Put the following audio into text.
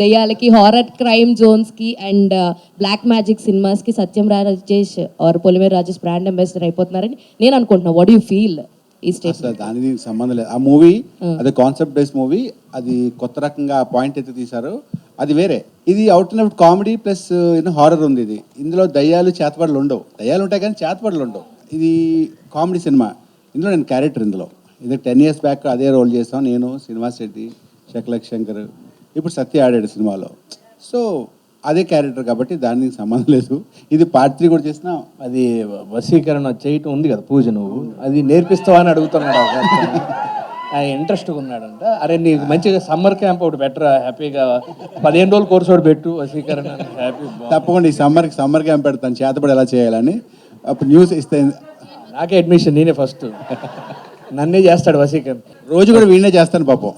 దెయ్యాలకి, horror crime జోన్స్కి and black magic సినిమాస్కి Satyam Rajesh or Polimera Rajesh brand ambassador అయిపోతున్నారని నేను అనుకుంటున్నా. వాట్ యూ ఫీల్ ఈ స్టేట్? అసలు దానికి సంబంధం లేదు. ఆ మూవీ అది కాన్సెప్ట్ బేస్డ్ మూవీ, అది కొత్త రకంగా పాయింట్ అయితే తీశారు, అది వేరే. ఇది out and out comedy plus horror ఉంది. ఇది ఇందులో దయ్యాలు చేతబడులు ఉండవు, దయ్యాలు ఉంటాయి కానీ చేతబడులు ఉండవు. ఇది కామెడీ సినిమా. ఇందులో నేను క్యారెక్టర్, ఇందులో ఇది 10 years బ్యాక్ అదే రోల్ చేస్తాం నేను, శ్రీనివాస్ రెడ్డి, శకలక్ శంకర్, ఇప్పుడు సత్య ఆడాడు సినిమాలో. సో అదే క్యారెక్టర్ కాబట్టి దానికి సంబంధం లేదు. ఇది పార్ట్ 3 కూడా చేసినా. అది వశీకరణ చేయటం ఉంది కదా పూజ, నువ్వు అది నేర్పిస్తావా అని అడుగుతున్నాడు. ఆయన ఇంట్రెస్ట్గా ఉన్నాడంట. అరే నీకు మంచిగా సమ్మర్ క్యాంప్ ఒకటి బెటర్, హ్యాపీగా 15 రోజులు కోర్సు ఒకటి పెట్టు వశీకరణ, హ్యాపీ. తప్పకుండా ఈ సమ్మర్ క్యాంప్ పెడతాను, చేతబడి ఎలా చేయాలని. అప్పుడు న్యూస్ ఇస్తే నాకే అడ్మిషన్, నేనే ఫస్ట్, నన్నే చేస్తాడు వశీకరణ. రోజు కూడా వీడినే చేస్తాను పాపం.